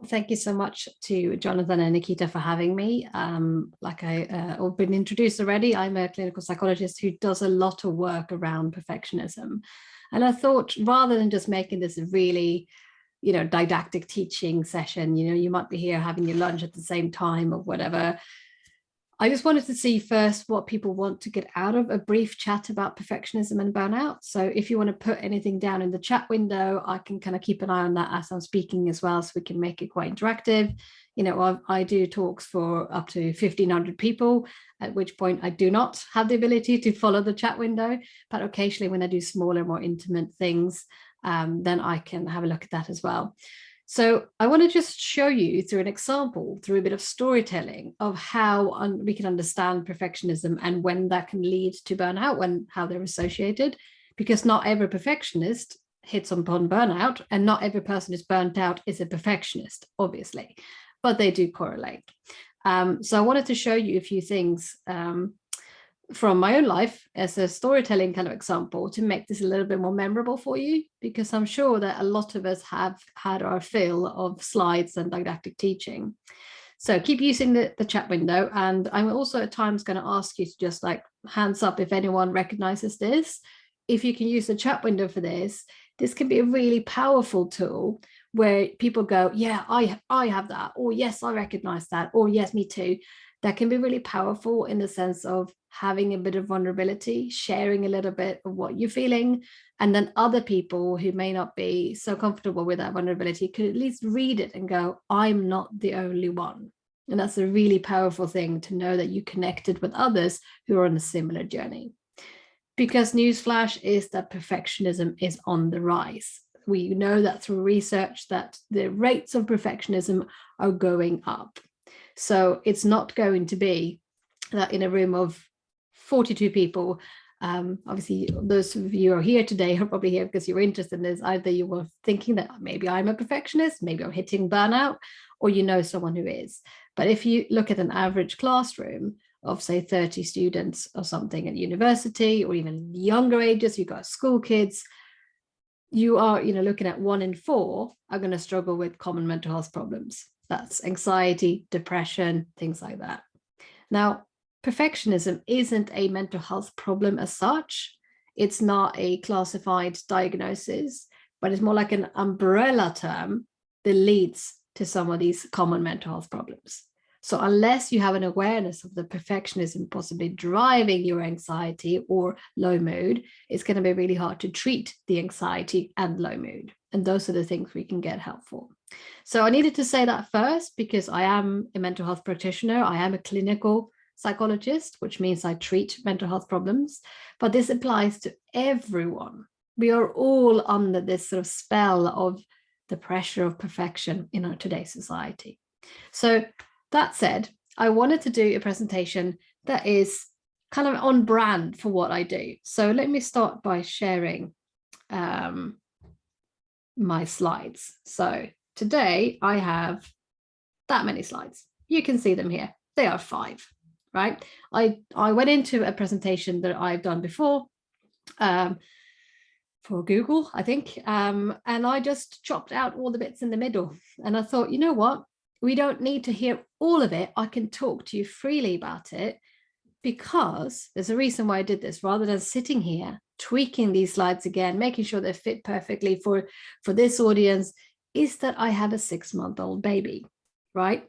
Thank you so much to Jonathan and Nikita for having me. Like I've been introduced already, I'm a clinical psychologist who does a lot of work around perfectionism. And I thought rather than just making this a really, didactic teaching session, you might be here having your lunch at the same time or whatever. I just wanted to see first what people want to get out of a brief chat about perfectionism and burnout. So if you want to put anything down in the chat window, I can kind of keep an eye on that as I'm speaking as well, so we can make it quite interactive. I do talks for up to 1,500 people, at which point I do not have the ability to follow the chat window, but occasionally when I do smaller, more intimate things, then I can have a look at that as well. So I want to just show you through an example, through a bit of storytelling of how we can understand perfectionism and when that can lead to burnout, how they're associated, because not every perfectionist hits upon burnout and not every person who's burnt out is a perfectionist, obviously, but they do correlate. So I wanted to show you a few things from my own life as a storytelling kind of example to make this a little bit more memorable for you, because I'm sure that a lot of us have had our fill of slides and didactic teaching. So keep using the chat window. And I'm also at times going to ask you to just like hands up if anyone recognizes this. If you can use the chat window for this, this can be a really powerful tool where people go, yeah, I have that, or yes, I recognize that, or yes, me too. That can be really powerful in the sense of having a bit of vulnerability, sharing a little bit of what you're feeling, and then other people who may not be so comfortable with that vulnerability could at least read it and go, I'm not the only one. And that's a really powerful thing to know that you connected with others who are on a similar journey. Because newsflash is that perfectionism is on the rise. We know that through research that the rates of perfectionism are going up. So it's not going to be that in a room of 42 people, obviously those of you who are here today are probably here because you're interested in this. Either you were thinking that maybe I'm a perfectionist, maybe I'm hitting burnout, or you know someone who is. But if you look at an average classroom of say 30 students or something at university, or even younger ages, you've got school kids, you are looking at 1 in 4 are going to struggle with common mental health problems. That's anxiety, depression, things like that. Now, perfectionism isn't a mental health problem as such. It's not a classified diagnosis, but it's more like an umbrella term that leads to some of these common mental health problems. So unless you have an awareness of the perfectionism possibly driving your anxiety or low mood, it's going to be really hard to treat the anxiety and low mood. And those are the things we can get help for. So I needed to say that first because I am a mental health practitioner. I am a clinical psychologist, which means I treat mental health problems, but this applies to everyone. We are all under this sort of spell of the pressure of perfection in our today's society. So that said, I wanted to do a presentation that is kind of on brand for what I do. So let me start by sharing my slides. So today I have that many slides. You can see them here. They are 5, right? I went into a presentation that I've done before for Google, I think, and I just chopped out all the bits in the middle. And I thought, you know what? We don't need to hear all of it. I can talk to you freely about it because there's a reason why I did this, rather than sitting here tweaking these slides again, making sure they fit perfectly for this audience, is that I had a 6-month-old baby, right?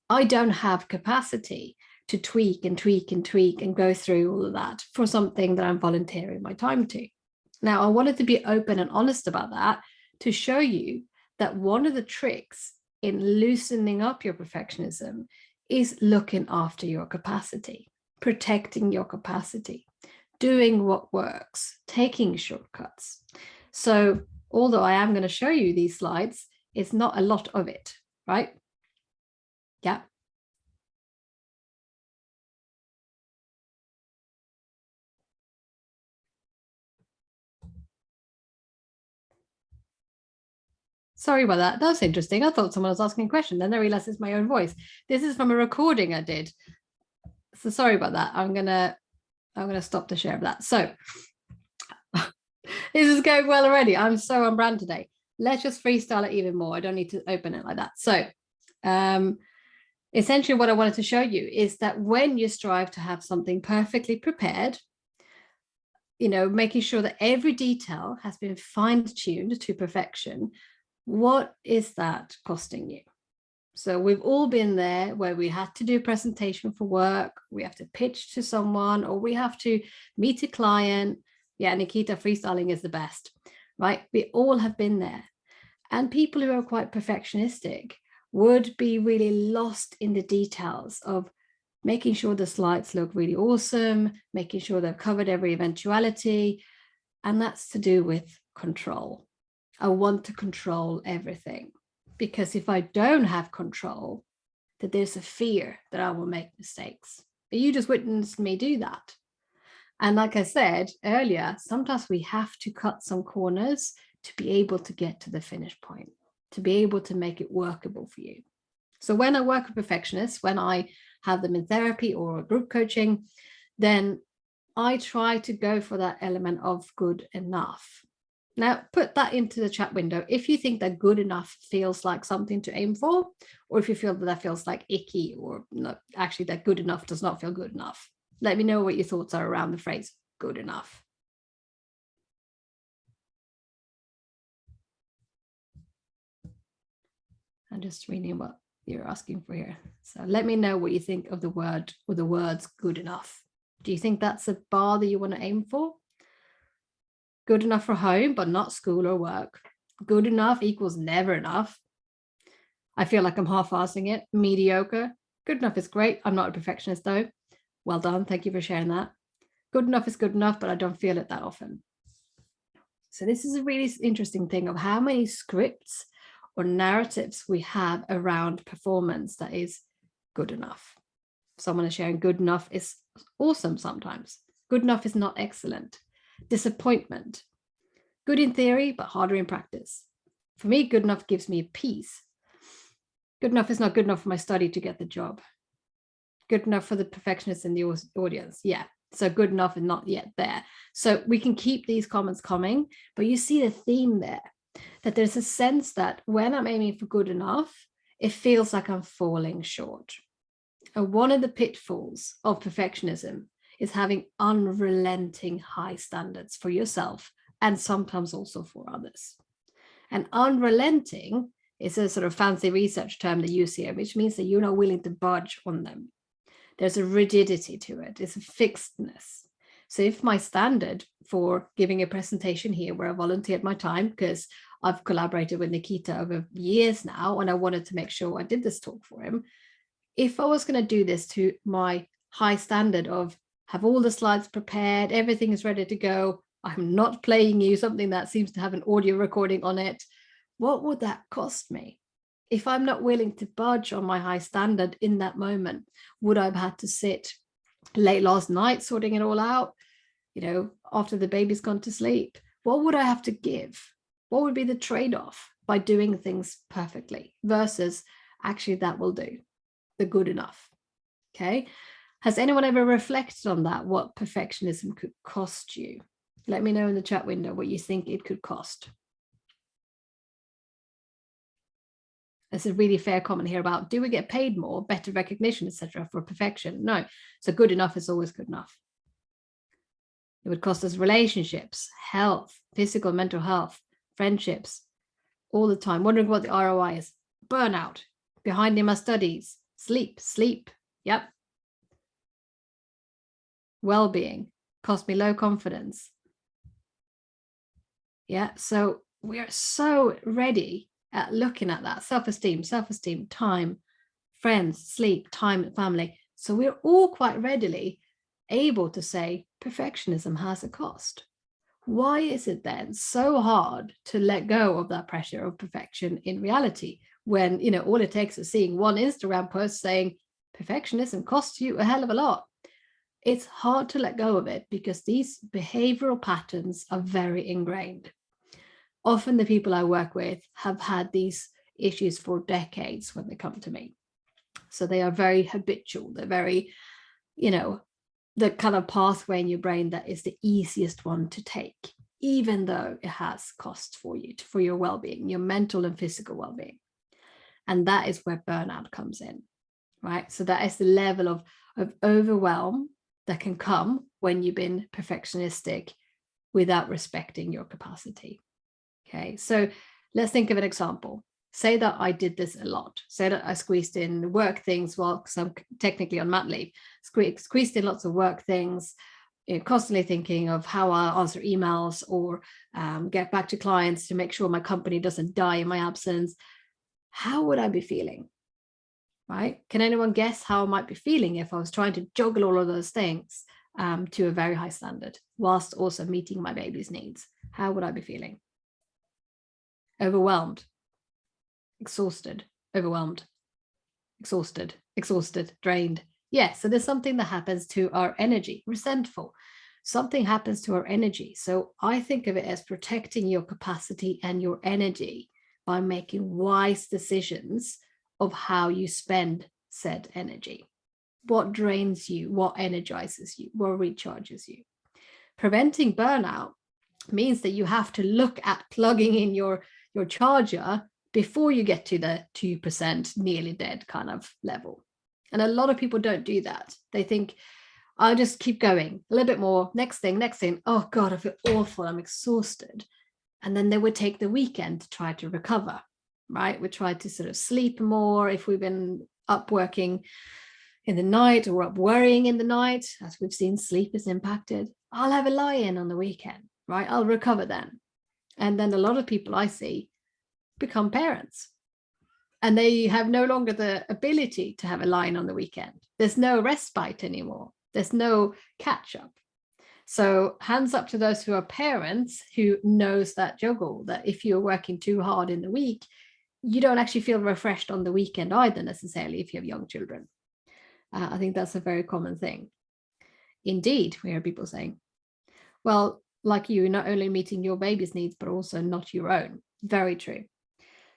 I don't have capacity to tweak and tweak and tweak and go through all of that for something that I'm volunteering my time to. Now, I wanted to be open and honest about that to show you that one of the tricks in loosening up your perfectionism is looking after your capacity, protecting your capacity, doing what works, taking shortcuts. So although I am going to show you these slides, it's not a lot of it, right? Yeah. Sorry about that. That was interesting. I thought someone was asking a question. Then I realized it's my own voice. This is from a recording I did. So sorry about that. I'm gonna stop the share of that. So this is going well already. I'm so on brand today. Let's just freestyle it even more. I don't need to open it like that. So Essentially, what I wanted to show you is that when you strive to have something perfectly prepared, making sure that every detail has been fine-tuned to perfection, what is that costing you? So we've all been there where we had to do a presentation for work, we have to pitch to someone, or we have to meet a client. Yeah, Nikita, freestyling is the best, right? We all have been there. And people who are quite perfectionistic would be really lost in the details of making sure the slides look really awesome, making sure they've covered every eventuality. And that's to do with control. I want to control everything, because if I don't have control, that there's a fear that I will make mistakes. But you just witnessed me do that. And like I said earlier, sometimes we have to cut some corners to be able to get to the finish point, to be able to make it workable for you. So when I work with perfectionists, when I have them in therapy or group coaching, then I try to go for that element of good enough. Now, put that into the chat window if you think that good enough feels like something to aim for, or if you feel that feels like icky, or no, actually that good enough does not feel good enough. Let me know what your thoughts are around the phrase good enough. I'm just reading what you're asking for here. So let me know what you think of the word or the words good enough. Do you think that's a bar that you want to aim for? Good enough for home, but not school or work. Good enough equals never enough. I feel like I'm half-assing it. Mediocre. Good enough is great. I'm not a perfectionist though. Well done. Thank you for sharing that. Good enough is good enough, but I don't feel it that often. So this is a really interesting thing of how many scripts or narratives we have around performance that is good enough. Someone is sharing good enough is awesome sometimes. Good enough is not excellent. Disappointment. Good in theory, but harder in practice. For me, good enough gives me peace. Good enough is not good enough for my study to get the job. Good enough for the perfectionists in the audience. Yeah. So good enough is not yet there. So we can keep these comments coming, but you see the theme there, that there's a sense that when I'm aiming for good enough, it feels like I'm falling short. And one of the pitfalls of perfectionism is having unrelenting high standards for yourself and sometimes also for others. And unrelenting is a sort of fancy research term they use here, which means that you're not willing to budge on them. There's a rigidity to it. It's a fixedness. So if my standard for giving a presentation here where I volunteered my time, because I've collaborated with Nikita over years now, and I wanted to make sure I did this talk for him, if I was going to do this to my high standard of have all the slides prepared, everything is ready to go, I'm not playing you something that seems to have an audio recording on it, what would that cost me? If I'm not willing to budge on my high standard in that moment, would I have had to sit late last night sorting it all out, after the baby's gone to sleep? What would I have to give? What would be the trade-off by doing things perfectly versus actually that will do, the good enough? Okay. Has anyone ever reflected on that, what perfectionism could cost you? Let me know in the chat window what you think it could cost. There's a really fair comment here about, do we get paid more, better recognition, etc. for perfection? No. So good enough is always good enough. It would cost us relationships, health, physical, mental health, friendships, all the time. Wondering what the ROI is. Burnout, behind in my studies, sleep. Yep. Well-being, cost me low confidence. Yeah. So we are so ready at looking at that self-esteem, time, friends, sleep, time, family. So we're all quite readily able to say perfectionism has a cost. Why is it then so hard to let go of that pressure of perfection in reality when, all it takes is seeing one Instagram post saying perfectionism costs you a hell of a lot? It's hard to let go of it because these behavioral patterns are very ingrained. Often the people I work with have had these issues for decades when they come to me. So they are very habitual. They're very, the kind of pathway in your brain that is the easiest one to take, even though it has costs for you, for your well-being, your mental and physical well-being. And that is where burnout comes in, right? So that is the level of overwhelm that can come when you've been perfectionistic without respecting your capacity. Okay, so let's think of an example. Say that I did this a lot. Say that I squeezed in work things while, because I'm technically on mat leave, squeezed in lots of work things, constantly thinking of how I'll answer emails or get back to clients to make sure my company doesn't die in my absence. How would I be feeling? Right? Can anyone guess how I might be feeling if I was trying to juggle all of those things to a very high standard, whilst also meeting my baby's needs? How would I be feeling? Overwhelmed, exhausted, overwhelmed, exhausted, drained. Yeah, so there's something that happens to our energy, resentful. Something happens to our energy. So I think of it as protecting your capacity and your energy by making wise decisions of how you spend said energy. What drains you, what energizes you, what recharges you. Preventing burnout means that you have to look at plugging in your charger before you get to the 2% nearly dead kind of level. And a lot of people don't do that. They think, I'll just keep going a little bit more, next thing. Oh God, I feel awful, I'm exhausted. And then they would take the weekend to try to recover, right? We try to sort of sleep more if we've been up working in the night or up worrying in the night. As we've seen, sleep is impacted. I'll have a lie-in on the weekend, right? I'll recover then. And then a lot of people I see become parents and they have no longer the ability to have a lie-in on the weekend. There's no respite anymore. There's no catch up. So hands up to those who are parents who knows that juggle, that if you're working too hard in the week, you don't actually feel refreshed on the weekend either necessarily if you have young children. I think that's a very common thing. Indeed, we hear people saying, well, like you, not only meeting your baby's needs, but also not your own. Very true.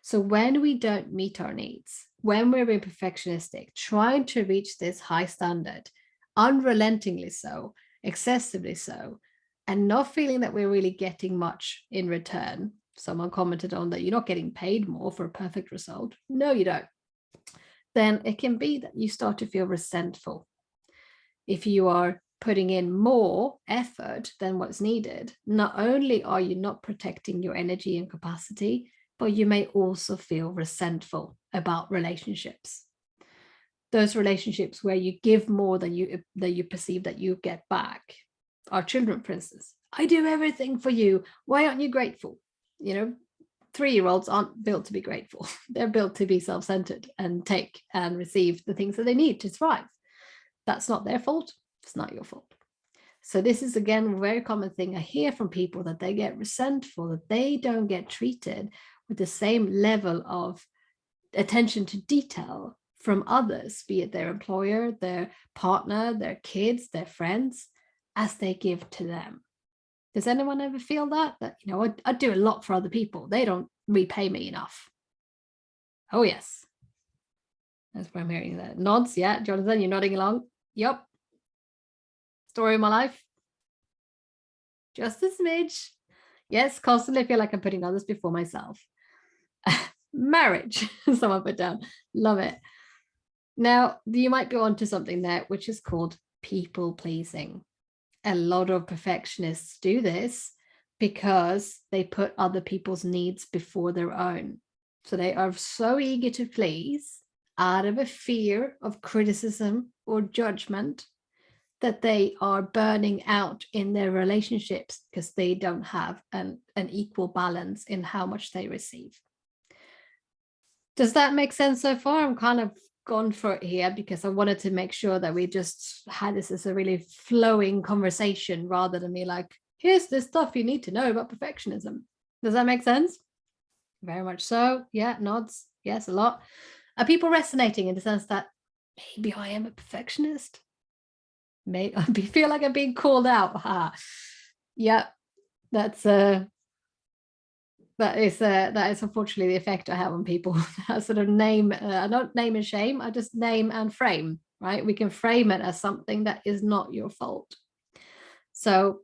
So when we don't meet our needs, when we're being perfectionistic, trying to reach this high standard, unrelentingly so, excessively so, and not feeling that we're really getting much in return. Someone commented on that you're not getting paid more for a perfect result. No, you don't. Then it can be that you start to feel resentful. If you are putting in more effort than what's needed, not only are you not protecting your energy and capacity, but you may also feel resentful about relationships. Those relationships where you give more than you perceive that you get back. Our children, for instance, I do everything for you. Why aren't you grateful? 3-year-olds aren't built to be grateful. They're built to be self-centered and take and receive the things that they need to thrive. That's not their fault. It's not your fault. So this is, again, a very common thing I hear from people, that they get resentful, that they don't get treated with the same level of attention to detail from others, be it their employer, their partner, their kids, their friends, as they give to them. Does anyone ever feel that I do a lot for other people, they don't repay me enough? Oh yes, that's where I'm hearing that. Nods. Yeah, Jonathan, you're nodding along. Yep. Story of my life. Just a smidge. Yes, constantly feel like I'm putting others before myself. Marriage, someone put down. Love it. Now, you might be onto something there, which is called people pleasing. A lot of perfectionists do this because they put other people's needs before their own. So they are so eager to please out of a fear of criticism or judgment that they are burning out in their relationships because they don't have an equal balance in how much they receive. Does that make sense so far? I'm kind of gone for it here because I wanted to make sure that we just had this as a really flowing conversation rather than me like, here's the stuff you need to know about perfectionism. Does that make sense? Very much so. Yeah, nods. Yes, a lot. Are people resonating in the sense that maybe I am a perfectionist? Maybe I feel like I'm being called out. Yeah, that is unfortunately the effect I have on people. I sort of name, not name and shame, I just name and frame, right? We can frame it as something that is not your fault. So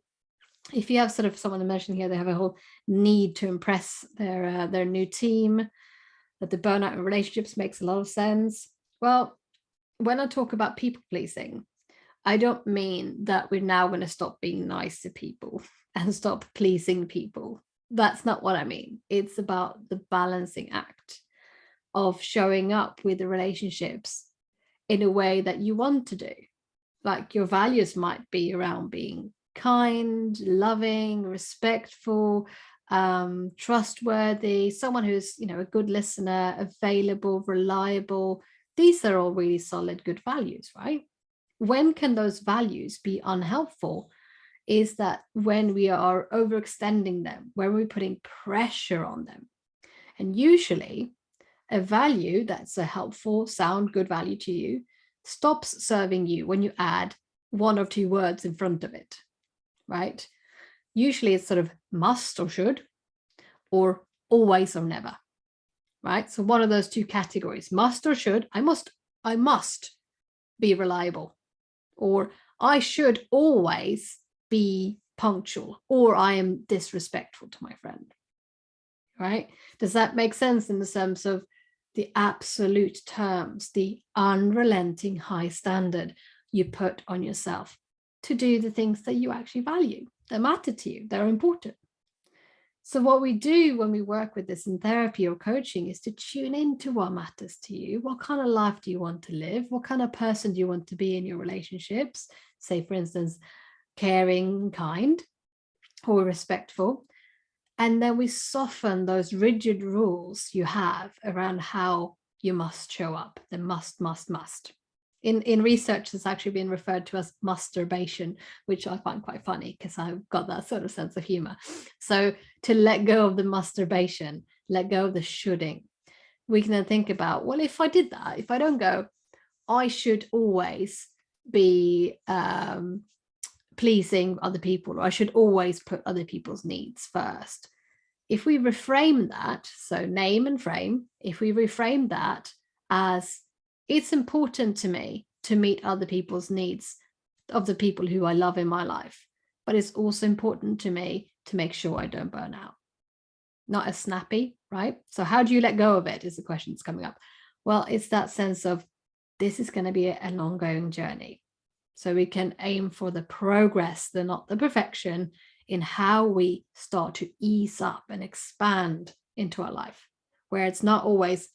if you have sort of someone mentioned here, they have a whole need to impress their new team, that the burnout in relationships makes a lot of sense. Well, when I talk about people pleasing, I don't mean that we're now going to stop being nice to people and stop pleasing people. That's not what I mean. It's about the balancing act of showing up with the relationships in a way that you want to do. Like your values might be around being kind, loving, respectful, trustworthy, someone who's, a good listener, available, reliable. These are all really solid, good values, right? When can those values be unhelpful? Is that when we are overextending them, when we're putting pressure on them. And usually a value that's a helpful, sound, good value to you stops serving you when you add one or two words in front of it, right? Usually it's sort of must or should, or always or never, right? So one of those two categories, must or should. I must be reliable, or I should always be punctual, or I am disrespectful to my friend, right? Does that make sense in the sense of the absolute terms, the unrelenting high standard you put on yourself to do the things that you actually value, that matter to you, that are important? So what we do when we work with this in therapy or coaching is to tune into what matters to you. What kind of life do you want to live? What kind of person do you want to be in your relationships? Say, for instance, caring, kind, or respectful. And then we soften those rigid rules you have around how you must show up, the must. In research, it's actually been referred to as masturbation, which I find quite funny because I've got that sort of sense of humor. So to let go of the masturbation, let go of the shoulding, we can then think about, well, if I did that, if I don't go, I should always be pleasing other people, or I should always put other people's needs first. If we reframe that, so name and frame, if we reframe that as it's important to me to meet other people's needs of the people who I love in my life, but it's also important to me to make sure I don't burn out. Not as snappy, right? So how do you let go of it is the question that's coming up. Well, it's that sense of this is going to be an ongoing journey. So we can aim for the progress, not the perfection, in how we start to ease up and expand into our life, where it's not always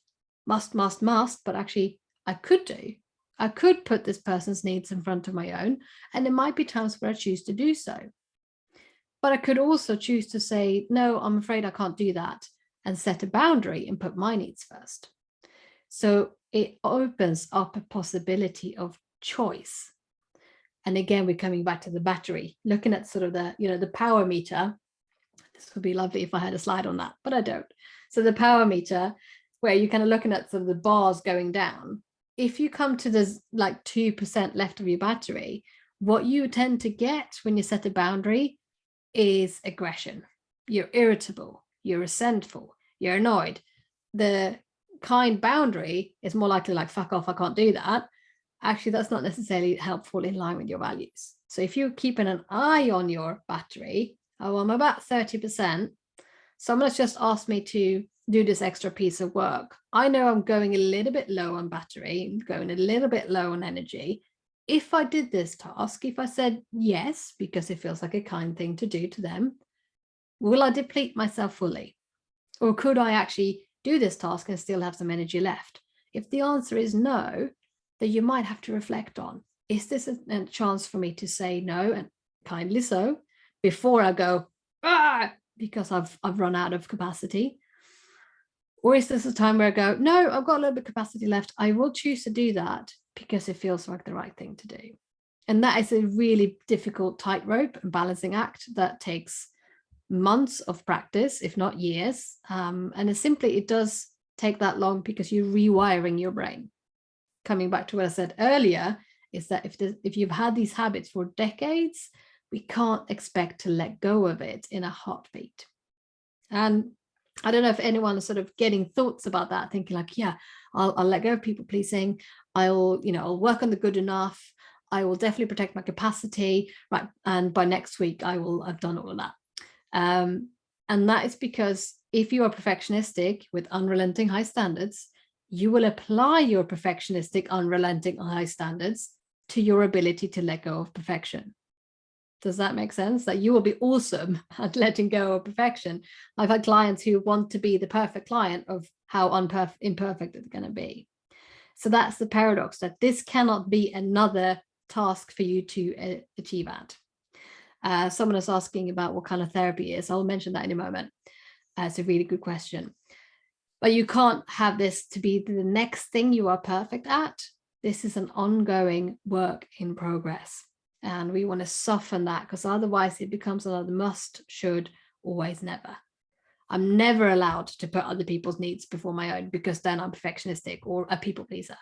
must, but actually I could put this person's needs in front of my own, and there might be times where I choose to do so. But I could also choose to say, no, I'm afraid I can't do that, and set a boundary and put my needs first. So it opens up a possibility of choice. And again, we're coming back to the battery, looking at sort of the power meter. This would be lovely if I had a slide on that, but I don't. So the power meter, where you're kind of looking at sort of the bars going down. If you come to this like 2% left of your battery, what you tend to get when you set a boundary is aggression. You're irritable, you're resentful, you're annoyed. The kind boundary is more likely like, fuck off, I can't do that. Actually, that's not necessarily helpful in line with your values. So if you're keeping an eye on your battery, oh, I'm about 30%. Someone's just asked me to do this extra piece of work. I know I'm going a little bit low on battery, going a little bit low on energy. If I did this task, if I said yes, because it feels like a kind thing to do to them, will I deplete myself fully? Or could I actually do this task and still have some energy left? If the answer is no, then you might have to reflect on, is this a chance for me to say no, and kindly so, before I go, because I've run out of capacity? Or is this a time where I go, no, I've got a little bit of capacity left. I will choose to do that because it feels like the right thing to do. And that is a really difficult tightrope and balancing act that takes months of practice, if not years. And it does take that long because you're rewiring your brain. Coming back to what I said earlier, is that if you've had these habits for decades, we can't expect to let go of it in a heartbeat. And I don't know if anyone is sort of getting thoughts about that, thinking like, yeah, I'll let go of people pleasing. I'll work on the good enough. I will definitely protect my capacity, right? And by next week, I've done all of that. And that is because if you are perfectionistic with unrelenting high standards, you will apply your perfectionistic, unrelenting high standards to your ability to let go of perfection. Does that make sense? That you will be awesome at letting go of perfection. I've had clients who want to be the perfect client of how imperfect it's going to be. So that's the paradox, that this cannot be another task for you to achieve at. Someone is asking about what kind of therapy is. I'll mention that in a moment. It's a really good question. But you can't have this to be the next thing you are perfect at. This is an ongoing work in progress. And we want to soften that, because otherwise it becomes another must, should, always, never. I'm never allowed to put other people's needs before my own, because then I'm perfectionistic or a people pleaser.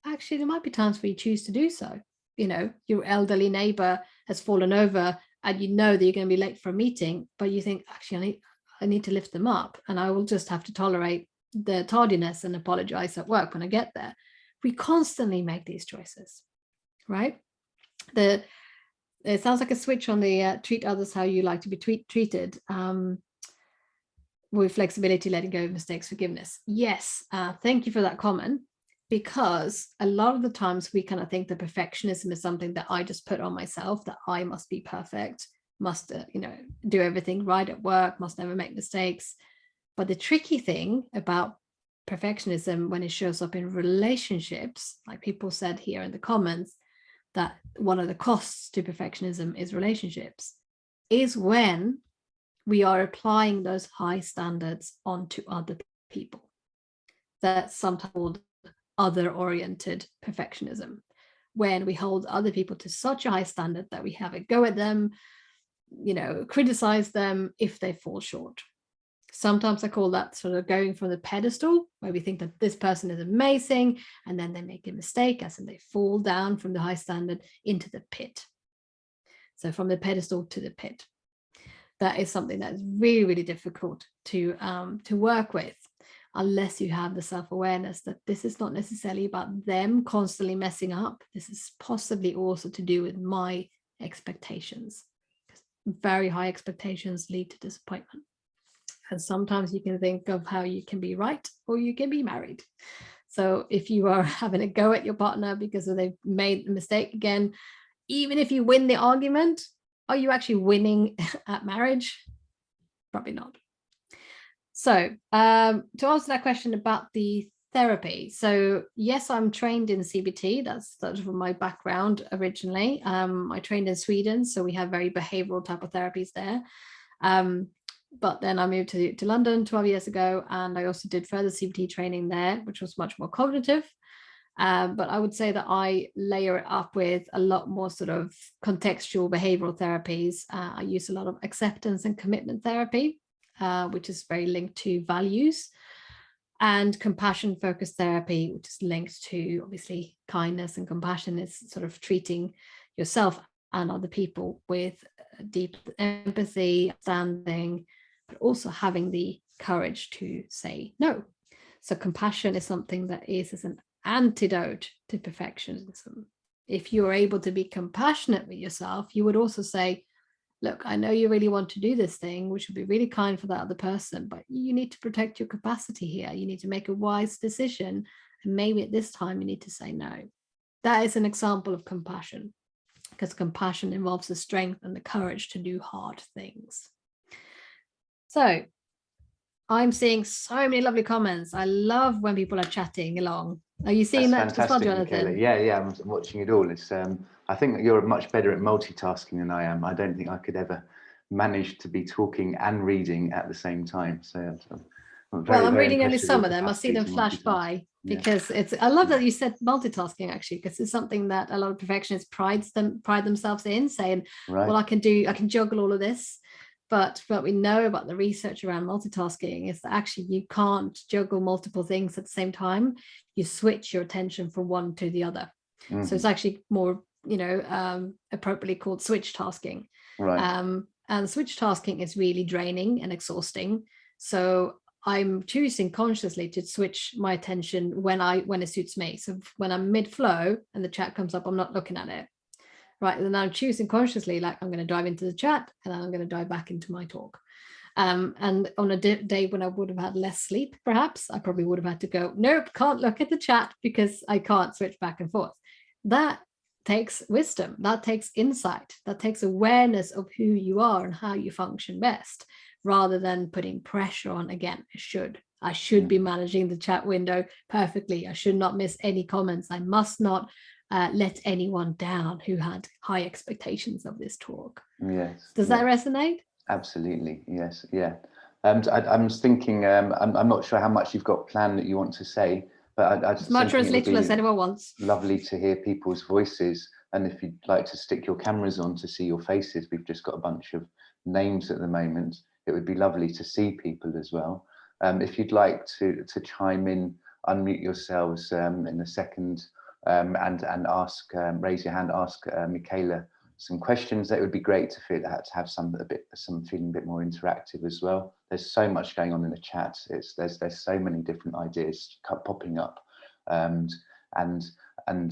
Actually, there might be times where you choose to do so. You know, your elderly neighbor has fallen over and you know that you're going to be late for a meeting, but you think, actually, I need to lift them up, and I will just have to tolerate the tardiness and apologize at work when I get there. We constantly make these choices, right? It sounds like a switch on the treat others how you like to be treated, with flexibility, letting go of mistakes, forgiveness. Yes, thank you for that comment, because a lot of the times we kind of think that perfectionism is something that I just put on myself, that I must be perfect, must do everything right at work, must never make mistakes. But the tricky thing about perfectionism, when it shows up in relationships, like people said here in the comments, that one of the costs to perfectionism is relationships, is when we are applying those high standards onto other people. That's sometimes called other-oriented perfectionism, when we hold other people to such a high standard that we have a go at them, criticize them if they fall short. Sometimes I call that sort of going from the pedestal, where we think that this person is amazing, and then they make a mistake, as in they fall down from the high standard into the pit. So from the pedestal to the pit. That is something that is really, really difficult to work with, unless you have the self-awareness that this is not necessarily about them constantly messing up. This is possibly also to do with my expectations. Very high expectations lead to disappointment. And sometimes you can think of how you can be right or you can be married. So if you are having a go at your partner because they've made a mistake again, even if you win the argument, are you actually winning at marriage? Probably not. So to answer that question about the therapy. So yes, I'm trained in CBT. That's from my background originally. I trained in Sweden, so we have very behavioral type of therapies there. But then I moved to London 12 years ago, and I also did further CBT training there, which was much more cognitive. But I would say that I layer it up with a lot more sort of contextual behavioral therapies. I use a lot of acceptance and commitment therapy, which is very linked to values, and compassion focused therapy, which is linked to obviously kindness and compassion. Is sort of treating yourself and other people with deep empathy, understanding, but also having the courage to say no. So compassion is something that is as an antidote to perfectionism. If you're able to be compassionate with yourself, you would also say, look, I know you really want to do this thing, which would be really kind for that other person, but you need to protect your capacity here. You need to make a wise decision. And maybe at this time you need to say no. That is an example of compassion, because compassion involves the strength and the courage to do hard things. So I'm seeing so many lovely comments. I love when people are chatting along. Are you seeing that as well, Jonathan? Michaela. Yeah, I'm watching it all. It's I think that you're much better at multitasking than I am. I don't think I could ever manage to be talking and reading at the same time. So I'm reading only some of them. I see them flash by because I love that you said multitasking, actually, because it's something that a lot of perfectionists pride themselves in, saying, right, well, I can juggle all of this. But what we know about the research around multitasking is that actually you can't juggle multiple things at the same time. You switch your attention from one to the other. Mm-hmm. So it's actually more, appropriately called switch tasking. Right. And switch tasking is really draining and exhausting. So I'm choosing consciously to switch my attention when it suits me. So when I'm mid-flow and the chat comes up, I'm not looking at it. Right, and then I'm choosing consciously, like I'm going to dive into the chat and then I'm going to dive back into my talk. And on a day when I would have had less sleep, perhaps I probably would have had to go, nope, can't look at the chat because I can't switch back and forth. That takes wisdom, that takes insight, that takes awareness of who you are and how you function best, rather than putting pressure on, again, I should be managing the chat window perfectly. I should not miss any comments. I must not let anyone down who had high expectations of this talk. Yes. Does that resonate? Absolutely. Yes. Yeah. I was thinking, I'm not sure how much you've got planned that you want to say, but I as much or as little as anyone wants. Lovely to hear people's voices. And if you'd like to stick your cameras on to see your faces, we've just got a bunch of names at the moment. It would be lovely to see people as well. If you'd like to chime in, unmute yourselves in a second, and ask, raise your hand, ask Michaela some questions. That would be great to have some feeling a bit more interactive as well. There's so much going on in the chat. There's so many different ideas popping up, and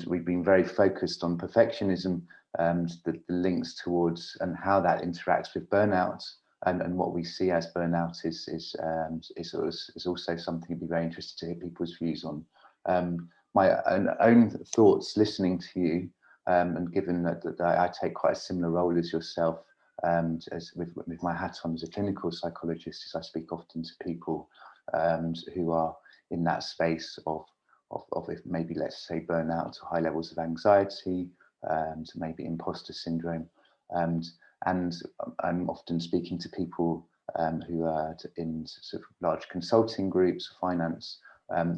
we've been very focused on perfectionism and the links towards and how that interacts with burnout. And what we see as burnout is also something I'd be very interested to hear people's views on. My own thoughts listening to you, and given that I take quite a similar role as yourself, as with my hat on as a clinical psychologist, is I speak often to people who are in that space of if maybe, let's say, burnout or high levels of anxiety, and maybe imposter syndrome. And I'm often speaking to people who are in sort of large consulting groups, finance,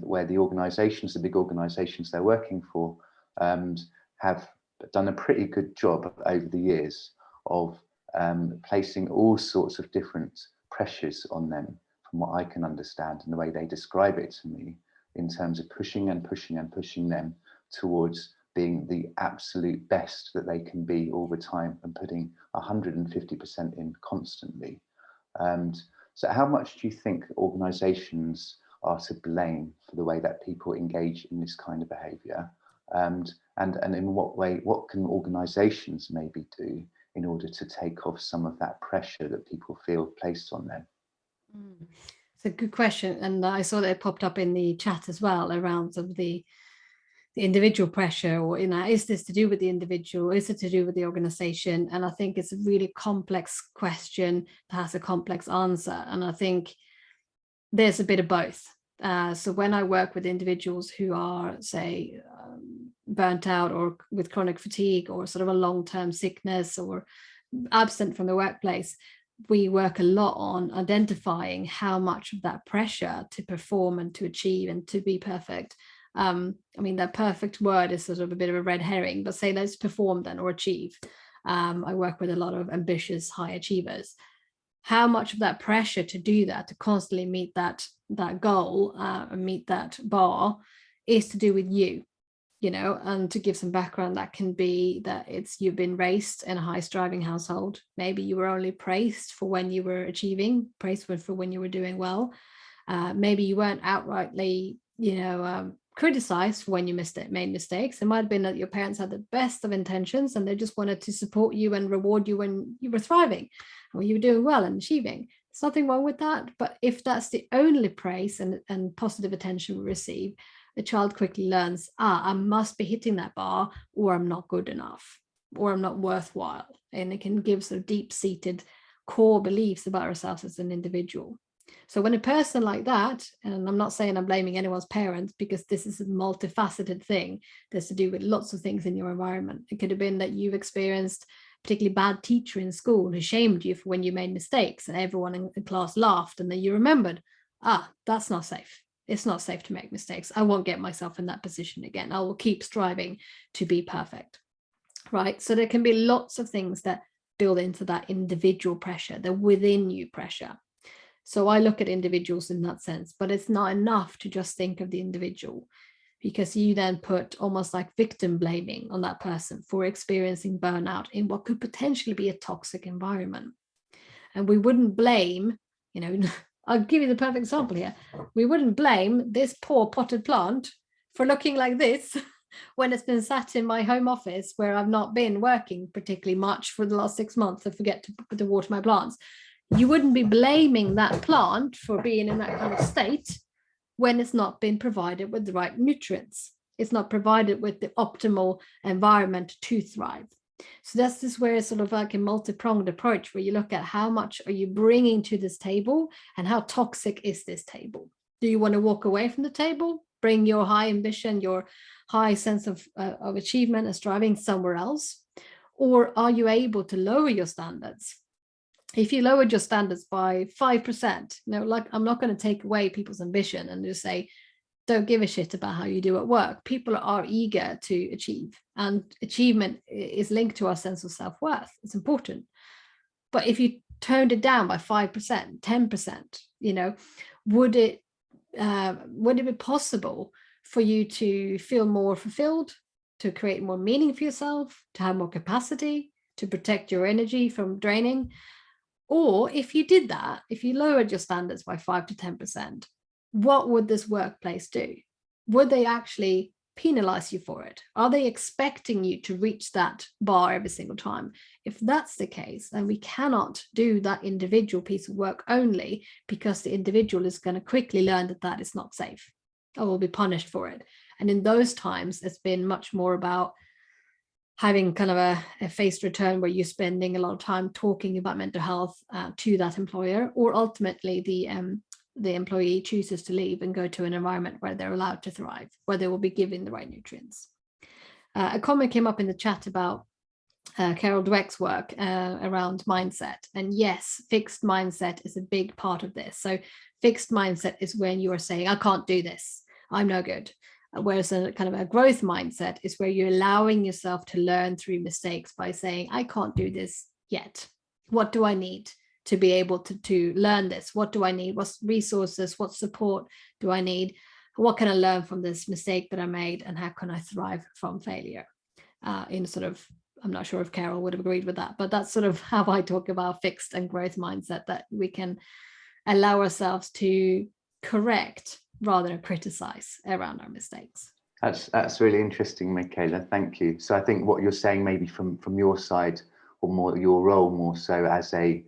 where the big organizations they're working for, have done a pretty good job over the years of placing all sorts of different pressures on them, from what I can understand and the way they describe it to me, in terms of pushing and pushing and pushing them towards being the absolute best that they can be all the time, and putting 150% in constantly. So how much do you think organizations are to blame for the way that people engage in this kind of behavior? And in what can organizations maybe do in order to take off some of that pressure that people feel placed on them? It's a good question. And I saw that it popped up in the chat as well, around sort of the individual pressure, or, is this to do with the individual? Is it to do with the organization? And I think it's a really complex question that has a complex answer. And I think there's a bit of both. So when I work with individuals who are, say, burnt out, or with chronic fatigue, or sort of a long-term sickness, or absent from the workplace, we work a lot on identifying how much of that pressure to perform and to achieve and to be perfect. I mean, that perfect word is sort of a bit of a red herring, but say let's perform then, or achieve. I work with a lot of ambitious high achievers. How much of that pressure to do that, to constantly meet that goal, and meet that bar, is to do with you, and to give some background, that can be that you've been raised in a high striving household. Maybe you were only praised for when you were achieving, praised for when you were doing well. Maybe you weren't outrightly, criticized for when you made mistakes. It might have been that your parents had the best of intentions, and they just wanted to support you and reward you when you were thriving, when you were doing well and achieving. There's nothing wrong with that. But if that's the only praise and positive attention we receive, the child quickly learns, I must be hitting that bar, or I'm not good enough, or I'm not worthwhile. And it can give sort of deep-seated core beliefs about ourselves as an individual. So when a person like that, and I'm not saying I'm blaming anyone's parents, because this is a multifaceted thing, there's to do with lots of things in your environment. It could have been that you've experienced a particularly bad teacher in school who shamed you for when you made mistakes, and everyone in class laughed, and then you remembered, that's not safe. It's not safe to make mistakes. I won't get myself in that position again. I will keep striving to be perfect, right? So there can be lots of things that build into that individual pressure, the within you pressure. So I look at individuals in that sense, but it's not enough to just think of the individual, because you then put almost like victim blaming on that person for experiencing burnout in what could potentially be a toxic environment. And we wouldn't blame, I'll give you the perfect example here. We wouldn't blame this poor potted plant for looking like this when it's been sat in my home office, where I've not been working particularly much for the last 6 months. I forget to water my plants. You wouldn't be blaming that plant for being in that kind of state when it's not been provided with the right nutrients. It's not provided with the optimal environment to thrive. So that's this where it's sort of like a multi-pronged approach where you look at how much are you bringing to this table and how toxic is this table? Do you want to walk away from the table, bring your high ambition, your high sense of achievement and striving somewhere else? Or are you able to lower your standards? If you lowered your standards by 5%, like I'm not going to take away people's ambition and just say, don't give a shit about how you do at work. People are eager to achieve, and achievement is linked to our sense of self-worth. It's important. But if you toned it down by 5%, 10%, would it be possible for you to feel more fulfilled, to create more meaning for yourself, to have more capacity, to protect your energy from draining? Or if you did that, if you lowered your standards by 5 to 10%, what would this workplace do? Would they actually penalize you for it? Are they expecting you to reach that bar every single time? If that's the case, then we cannot do that individual piece of work only, because the individual is going to quickly learn that that is not safe or will be punished for it. And in those times, it's been much more about having kind of a phased return where you're spending a lot of time talking about mental health to that employer, or ultimately the employee chooses to leave and go to an environment where they're allowed to thrive, where they will be given the right nutrients. A comment came up in the chat about Carol Dweck's work around mindset. And yes, fixed mindset is a big part of this. So fixed mindset is when you are saying, I can't do this, I'm no good. Whereas a kind of a growth mindset is where you're allowing yourself to learn through mistakes by saying, I can't do this yet. What do I need to be able to learn this? What do I need? What resources, what support do I need? What can I learn from this mistake that I made? And how can I thrive from failure? In sort of, I'm not sure if Carol would have agreed with that, but that's sort of how I talk about fixed and growth mindset, that we can allow ourselves to correct rather than criticize around our mistakes. That's really interesting, Michaela. Thank you. So I think what you're saying, maybe from your side, or more your role, more so as a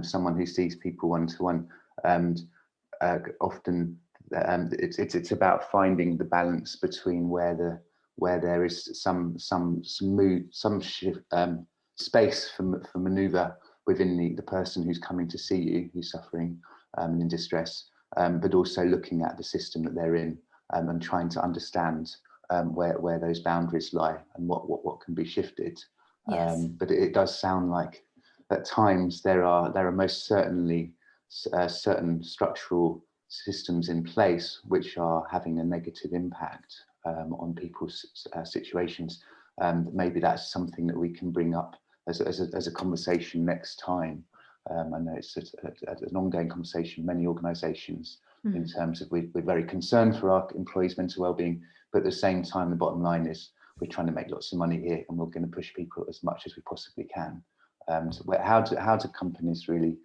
someone who sees people one-to-one, and often it's about finding the balance between where there is some space for maneuver within the person who's coming to see you, who's suffering and in distress, but also looking at the system that they're in, and trying to understand where those boundaries lie and what can be shifted. Yes. But it does sound like at times there are most certainly certain structural systems in place which are having a negative impact on people's situations. Maybe that's something that we can bring up as a conversation next time. I know it's an ongoing conversation, many organisations, in terms of we're very concerned for our employees' mental well-being, but at the same time, the bottom line is we're trying to make lots of money here, and we're going to push people as much as we possibly can. So how do companies really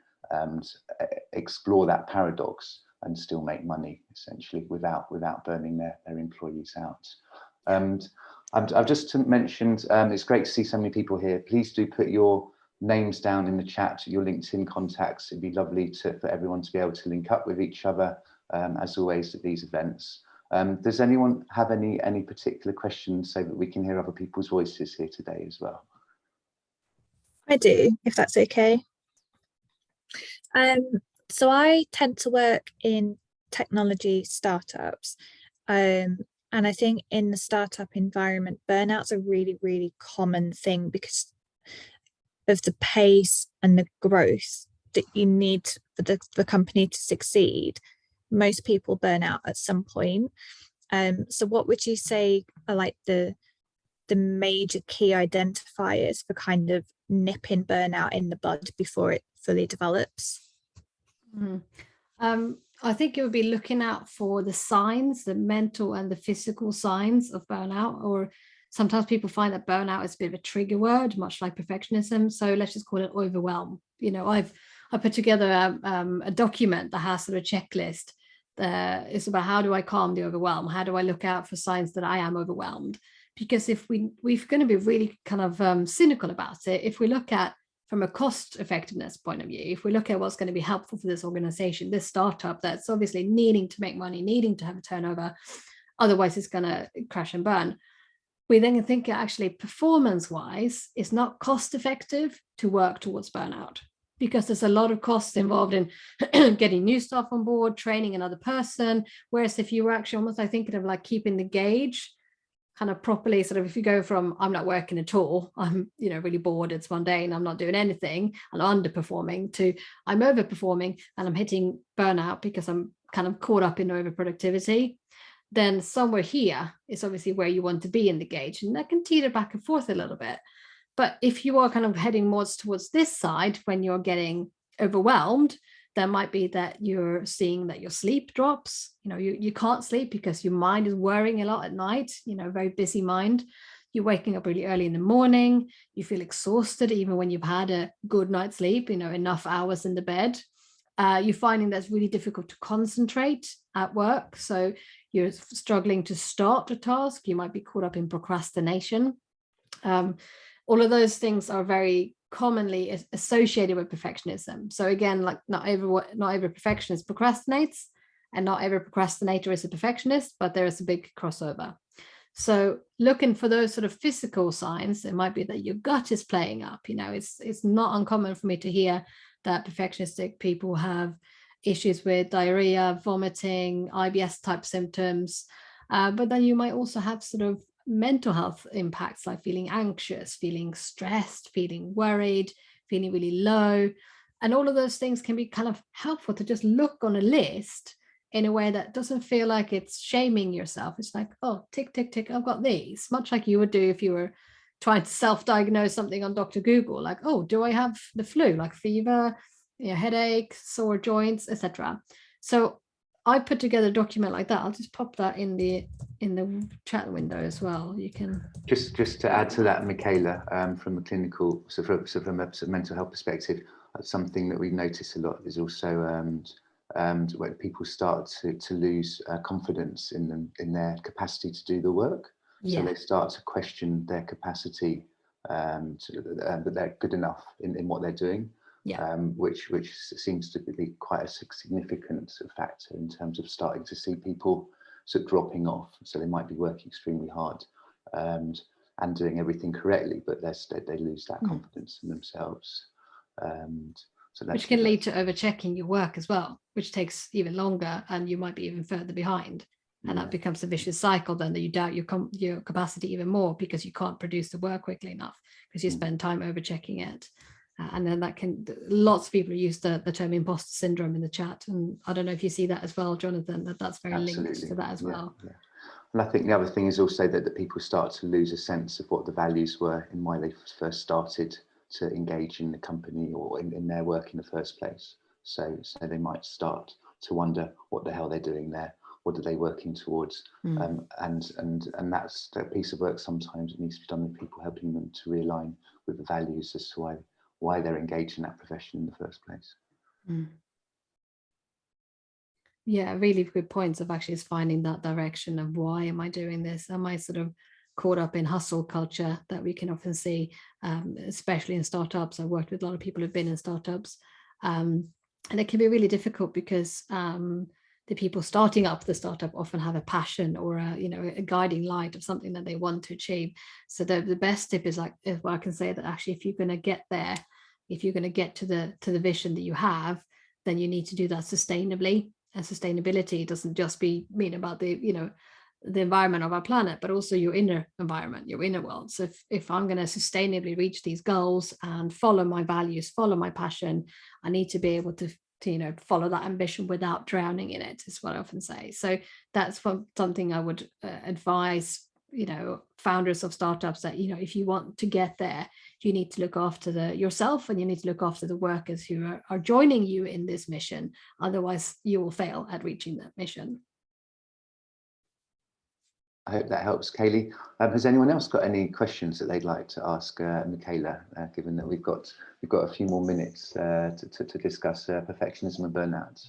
explore that paradox and still make money, essentially, without burning their employees out? I've just mentioned, it's great to see so many people here. Please do put your names down in the chat, your LinkedIn contacts. It'd be lovely for everyone to be able to link up with each other, as always, at these events. Does anyone have any particular questions so that we can hear other people's voices here today as well? I do, if that's okay. So I tend to work in technology startups, and I think in the startup environment, burnout's a really, really common thing because of the pace and the growth that you need for the company to succeed. Most people burn out at some point. So what would you say are like the major key identifiers for kind of nipping burnout in the bud before it fully develops? I think it would be looking out for the signs, the mental and the physical signs of burnout, or sometimes people find that burnout is a bit of a trigger word, much like perfectionism. So let's just call it overwhelm. I put together a document that has sort of a checklist. It's about how do I calm the overwhelm? How do I look out for signs that I am overwhelmed? Because if we're going to be really kind of cynical about it, if we look at from a cost effectiveness point of view, if we look at what's going to be helpful for this organization, this startup that's obviously needing to make money, needing to have a turnover, otherwise it's going to crash and burn. We then think actually performance-wise, it's not cost effective to work towards burnout, because there's a lot of costs involved in getting new staff on board, training another person. Whereas if you were actually almost like thinking of like keeping the gauge kind of properly, sort of if you go from I'm not working at all, I'm really bored, it's mundane, I'm not doing anything, and underperforming, to I'm overperforming and I'm hitting burnout because I'm kind of caught up in overproductivity, then somewhere here is obviously where you want to be in the gauge, and that can teeter back and forth a little bit. But if you are kind of heading more towards this side, when you're getting overwhelmed, there might be that you're seeing that your sleep drops. You can't sleep because your mind is worrying a lot at night, very busy mind. You're waking up really early in the morning. You feel exhausted even when you've had a good night's sleep, enough hours in the bed. You're finding that's really difficult to concentrate at work. So you're struggling to start a task. You might be caught up in procrastination. All of those things are very commonly associated with perfectionism. So again, like not every perfectionist procrastinates, and not every procrastinator is a perfectionist, but there is a big crossover. So looking for those sort of physical signs, it might be that your gut is playing up. It's not uncommon for me to hear that perfectionistic people have issues with diarrhea, vomiting, IBS type symptoms. But then you might also have sort of mental health impacts, like feeling anxious, feeling stressed, feeling worried, feeling really low. And all of those things can be kind of helpful to just look on a list in a way that doesn't feel like it's shaming yourself. It's like, oh, tick, tick, tick, I've got these, much like you would do if you were trying to self-diagnose something on Dr. Google, like, oh, do I have the flu, like fever, headache, sore joints, etc. So I put together a document like that. I'll just pop that in the chat window as well. You can just to add to that, Michaela, from a clinical, from a mental health perspective, something that we notice a lot is also when people start to lose confidence in their capacity to do the work. So they start to question their capacity, that they're good enough in what they're doing. Which seems to be quite a significant factor in terms of starting to see people sort of dropping off. So they might be working extremely hard and doing everything correctly, but they lose that confidence in themselves. So which can lead to overchecking your work as well, which takes even longer, and you might be even further behind. And that becomes a vicious cycle then, that you doubt your capacity even more because you can't produce the work quickly enough because you spend time overchecking it. And then lots of people use the term imposter syndrome in the chat. And I don't know if you see that as well, Jonathan, that's very linked to that as well. Yeah. And I think the other thing is also that people start to lose a sense of what the values were and why they first started to engage in the company or in their work in the first place. So they might start to wonder what the hell they're doing there. What are they working towards? And that's a piece of work sometimes it needs to be done with people, helping them to realign with the values as to why they're engaged in that profession in the first place. Yeah, really good points of actually finding that direction of why am I doing this? Am I sort of caught up in hustle culture that we can often see, especially in startups? I worked with a lot of people who've been in startups, and it can be really difficult because the people starting up the startup often have a passion or a guiding light of something that they want to achieve. So the best tip is I can say that actually, if you're going to get there, if you're going to get to the vision that you have, then you need to do that sustainably. And sustainability doesn't just mean about the environment of our planet, but also your inner environment, your inner world. So if I'm going to sustainably reach these goals and follow my values, follow my passion, I need to be able to follow that ambition without drowning in it, is what I often say. So that's something I would advise founders of startups, that if you want to get there, you need to look after yourself, and you need to look after the workers who are joining you in this mission. Otherwise you will fail at reaching that mission. I hope that helps, Kaylee. Has anyone else got any questions that they'd like to ask Michaela, given that we've got a few more minutes to discuss perfectionism and burnout?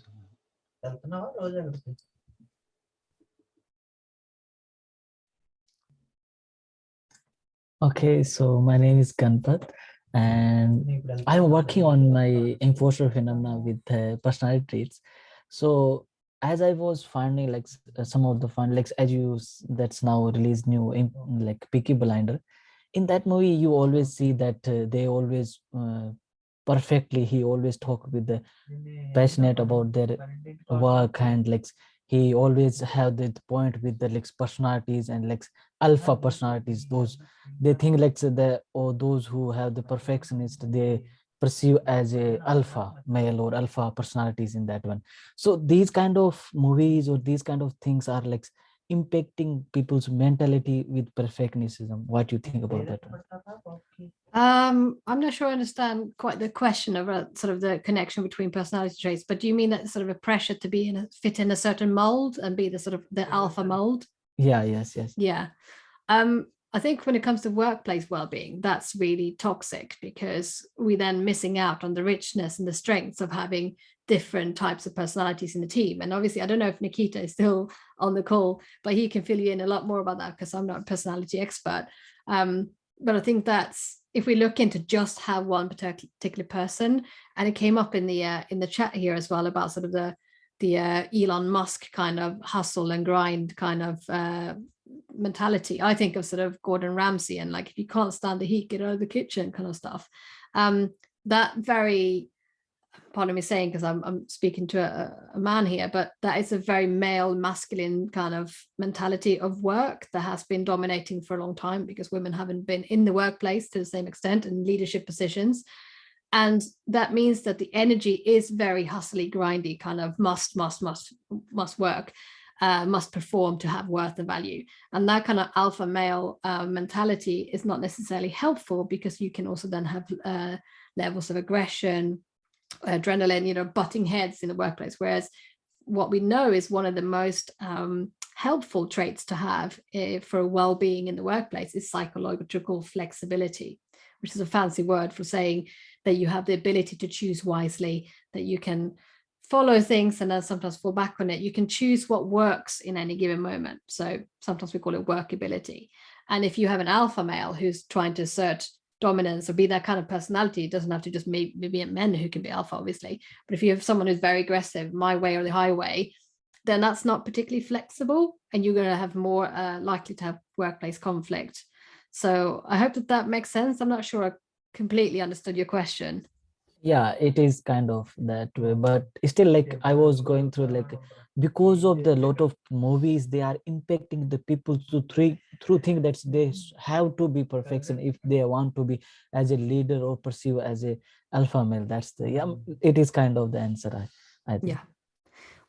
Okay, so my name is Ganpat, and I'm working on my imposter phenomena with personality traits. So as I was finding like some of the fun, like as that's now released new like Peaky Blinder. In that movie, you always see that they always perfectly. He always talk with the passionate about their work, and like he always have the point with the like personalities and like alpha personalities. Those they think like the or those who have the perfectionist, they perceive as a alpha male or alpha personalities in that one. So these kind of movies or these kind of things are like impacting people's mentality with perfectionism. What do you think about that one? I'm not sure I understand quite the question of sort of the connection between personality traits, but do you mean that sort of a pressure to be fit in a certain mold and be the sort of the alpha mold? Yeah, yes. Yeah. I think when it comes to workplace well-being, that's really toxic, because we then missing out on the richness and the strengths of having different types of personalities in the team. And obviously, I don't know if Nikita is still on the call, but he can fill you in a lot more about that, because I'm not a personality expert. But I think that's, if we look into just how one particular person, and it came up in the chat here as well about sort of the Elon Musk kind of hustle and grind kind of mentality. I think of sort of Gordon Ramsay and like, if you can't stand the heat, get out of the kitchen kind of stuff. That very, pardon me saying, because I'm speaking to a man here, but that is a very male masculine kind of mentality of work that has been dominating for a long time, because women haven't been in the workplace to the same extent in leadership positions. And that means that the energy is very hustly, grindy, kind of must work, must perform to have worth and value. And that kind of alpha male mentality is not necessarily helpful, because you can also then have levels of aggression, adrenaline, butting heads in the workplace. Whereas what we know is one of the most helpful traits to have for well-being in the workplace is psychological flexibility, which is a fancy word for saying that you have the ability to choose wisely, that you can follow things and then sometimes fall back on it. You can choose what works in any given moment. So sometimes we call it workability. And if you have an alpha male who's trying to assert dominance or be that kind of personality, it doesn't have to just maybe men who can be alpha, obviously. But if you have someone who's very aggressive, my way or the highway, then that's not particularly flexible, and you're going to have more likely to have workplace conflict. So I hope that makes sense. I'm not sure I completely understood your question. Yeah, it is kind of that way, but still, like I was going through, like because of the lot of movies, they are impacting the people to through think that they have to be perfection if they want to be as a leader or perceive as a alpha male. That's the it is kind of the answer, I think. Yeah.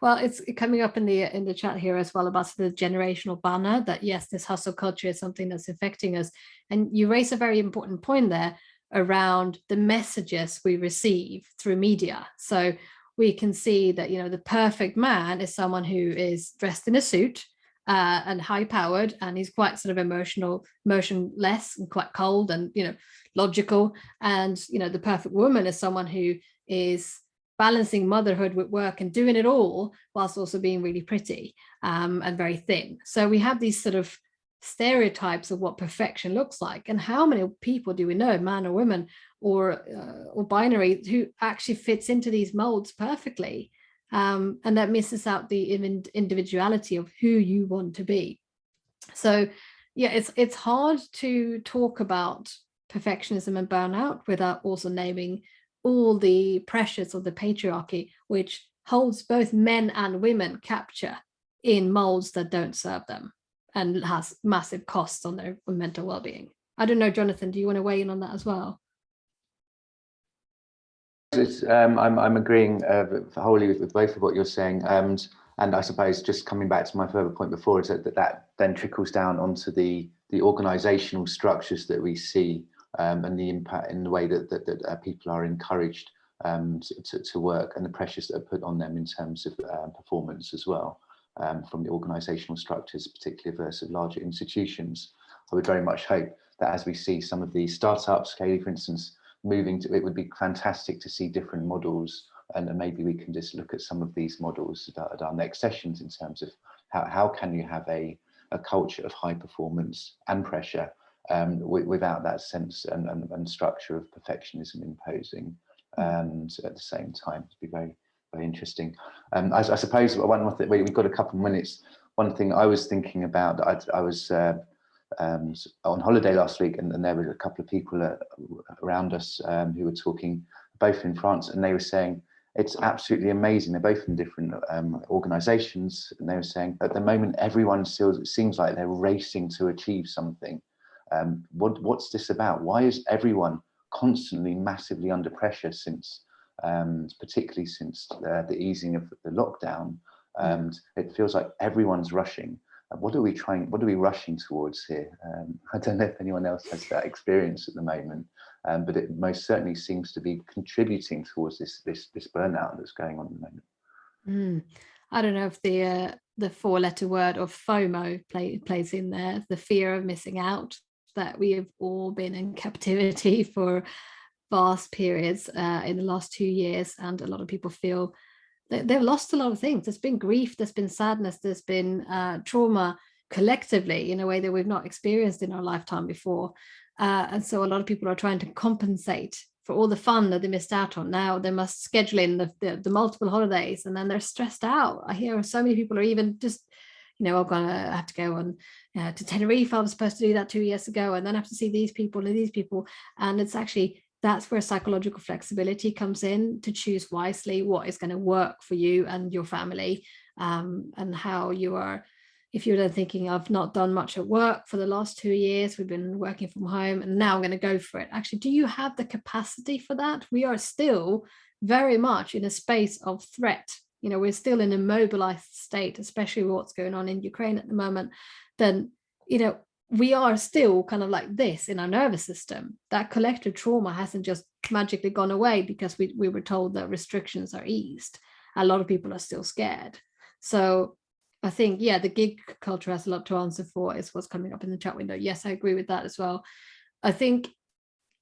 Well, it's coming up in the chat here as well about the generational banner, that yes, this hustle culture is something that's affecting us. And you raise a very important point there around the messages we receive through media. So we can see that, the perfect man is someone who is dressed in a suit and high powered, and he's quite sort of motionless and quite cold and, logical. And, the perfect woman is someone who is balancing motherhood with work and doing it all whilst also being really pretty and very thin. So we have these sort of stereotypes of what perfection looks like. And how many people do we know, man or woman or binary, who actually fits into these molds perfectly? And that misses out the individuality of who you want to be. So yeah, it's hard to talk about perfectionism and burnout without also naming all the pressures of the patriarchy, which holds both men and women capture in molds that don't serve them and has massive costs on their mental well-being. I don't know, Jonathan, do you want to weigh in on that as well? I'm agreeing wholly with both of what you're saying. And I suppose just coming back to my further point before, is that then trickles down onto the organizational structures that we see, and the impact in the way that people are encouraged to work, and the pressures that are put on them in terms of performance as well, from the organizational structures, particularly versus larger institutions. I would very much hope that as we see some of these startups, Kaylee, for instance, moving to, it would be fantastic to see different models, and maybe we can just look at some of these models at our next sessions in terms of how can you have a culture of high performance and pressure, without that sense and structure of perfectionism imposing, and at the same time. It'd be very, very interesting. I suppose one more thing, we've got a couple of minutes. One thing I was thinking about, I was on holiday last week, and there were a couple of people around us who were talking, both in France, and they were saying it's absolutely amazing. They're both in different organizations, and they were saying at the moment everyone seems like they're racing to achieve something. What's this about? Why is everyone constantly massively under pressure since, particularly since the easing of the lockdown? It feels like everyone's rushing. What are we rushing towards here? I don't know if anyone else has that experience at the moment, but it most certainly seems to be contributing towards this burnout that's going on at the moment. I don't know if the four-letter word of FOMO plays in there, the fear of missing out, that we have all been in captivity for vast periods in the last 2 years, and a lot of people feel they've lost a lot of things. There's been grief, there's been sadness, there's been trauma collectively in a way that we've not experienced in our lifetime before. And so a lot of people are trying to compensate for all the fun that they missed out on. Now they must schedule in the multiple holidays, and then they're stressed out. I hear so many people are even just, I'm going to have to go on to Tenerife. I was supposed to do that 2 years ago, and then I have to see these people and these people. And it's actually, that's where psychological flexibility comes in, to choose wisely what is going to work for you and your family, and how you are. If you're then thinking, I've not done much at work for the last 2 years, we've been working from home, and now I'm going to go for it. Actually, do you have the capacity for that? We are still very much in a space of threat. We're still in a mobilized state, especially with what's going on in Ukraine at the moment. Then, we are still kind of like this in our nervous system. That collective trauma hasn't just magically gone away because we were told that restrictions are eased. A lot of people are still scared. So I think, the gig culture has a lot to answer for, is what's coming up in the chat window. Yes, I agree with that as well. I think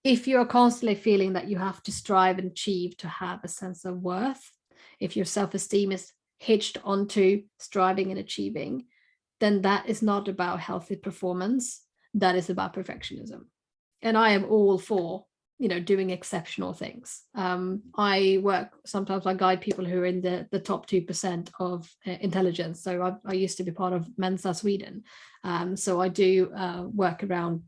if you're constantly feeling that you have to strive and achieve to have a sense of worth, if your self-esteem is hitched onto striving and achieving, then that is not about healthy performance. That is about perfectionism. And I am all for, doing exceptional things. I guide people who are in the top 2% of intelligence. So I used to be part of Mensa Sweden. So I do work around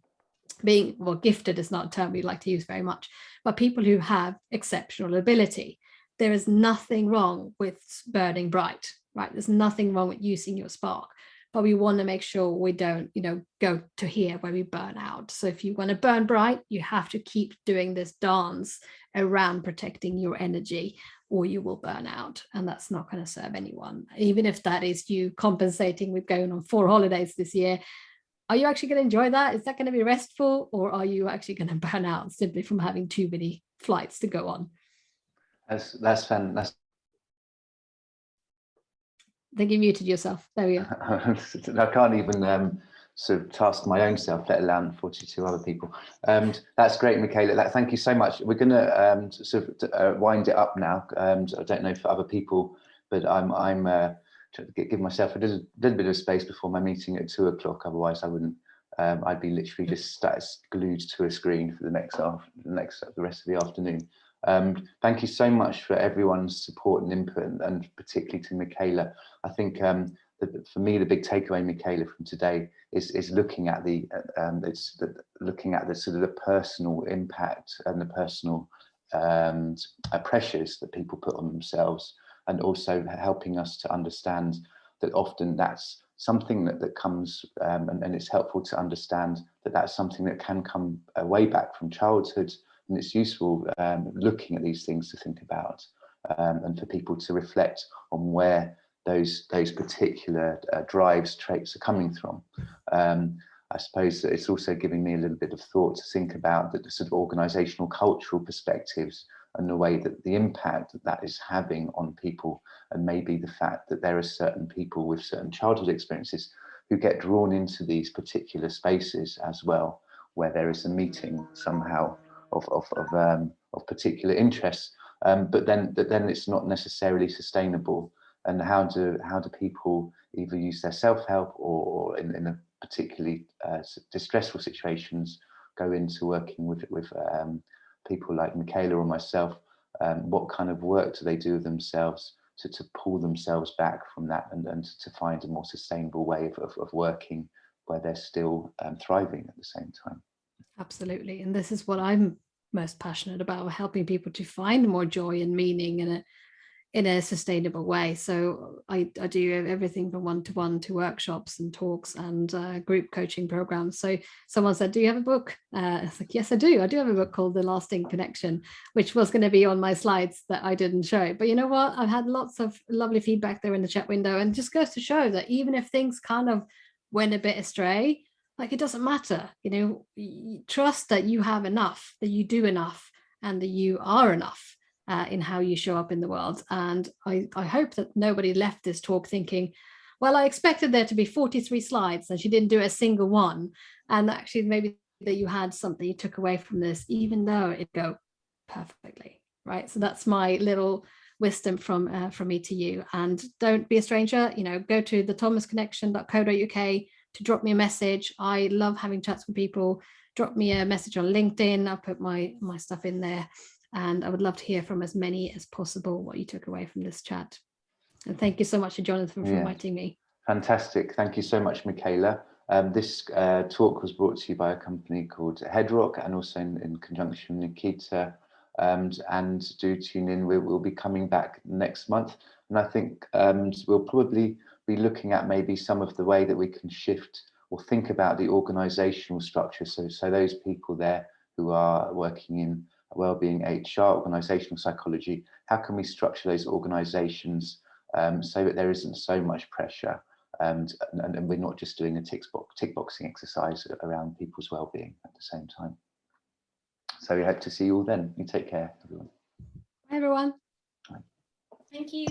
being, gifted is not a term we like to use very much, but people who have exceptional ability. There is nothing wrong with burning bright, right? There's nothing wrong with using your spark. But we want to make sure we don't, go to here where we burn out. So if you want to burn bright, you have to keep doing this dance around protecting your energy, or you will burn out. And that's not going to serve anyone. Even if that is you compensating with going on 4 holidays this year, are you actually going to enjoy that? Is that going to be restful? Or are you actually going to burn out simply from having too many flights to go on? That's fantastic. I think you muted yourself. There we go. I can't even sort of task my own self, let alone 42 other people. That's great, Michaela. Thank you so much. We're going to sort of wind it up now. I don't know for other people, but I'm trying to give myself a little bit of space before my meeting at 2 o'clock. Otherwise, I wouldn't. I'd be literally just glued to a screen for the rest of the afternoon. Thank you so much for everyone's support and input, and particularly to Michaela. I think for me, the big takeaway, Michaela, from today is looking at the sort of the personal impact and the personal pressures that people put on themselves, and also helping us to understand that often that's something that comes, and it's helpful to understand that that's something that can come way back from childhood. And it's useful looking at these things to think about, and for people to reflect on where those particular drives, traits are coming from. I suppose that it's also giving me a little bit of thought to think about the sort of organisational cultural perspectives and the way that the impact that is having on people, and maybe the fact that there are certain people with certain childhood experiences who get drawn into these particular spaces as well, where there is a meeting somehow of particular interests, but then it's not necessarily sustainable. And how do people either use their self-help or in a particularly distressful situations, go into working with people like Michaela or myself, what kind of work do they do with themselves to pull themselves back from that and to find a more sustainable way of working where they're still thriving at the same time. Absolutely. And this is what I'm most passionate about, helping people to find more joy and meaning in a sustainable way. So I do everything from one-to-one to workshops and talks and group coaching programs. So someone said, do you have a book? It's like, yes, I do. I do have a book called The Lasting Connection, which was going to be on my slides that I didn't show. But you know what? I've had lots of lovely feedback there in the chat window, and just goes to show that even if things kind of went a bit astray, like, it doesn't matter, trust that you have enough, that you do enough, and that you are enough in how you show up in the world. And I hope that nobody left this talk thinking, well, I expected there to be 43 slides and she didn't do a single one. And actually maybe that you had something you took away from this, even though it go perfectly, right? So that's my little wisdom from me to you. And don't be a stranger, go to thethomasconnection.co.uk to drop me a message. I love having chats with people. Drop me a message on LinkedIn. I'll put my stuff in there. And I would love to hear from as many as possible what you took away from this chat. And thank you so much to Jonathan for inviting me. Fantastic. Thank you so much, Michaela. This talk was brought to you by a company called Headrock, and also in conjunction with Nikita. And do tune in. We'll be coming back next month. And I think we'll probably be looking at maybe some of the way that we can shift or think about the organizational structure. So those people there who are working in wellbeing HR, organizational psychology, how can we structure those organizations so that there isn't so much pressure and we're not just doing a tick boxing exercise around people's well-being at the same time. So we hope to see you all then. You take care, everyone. Bye, everyone. Bye. Thank you.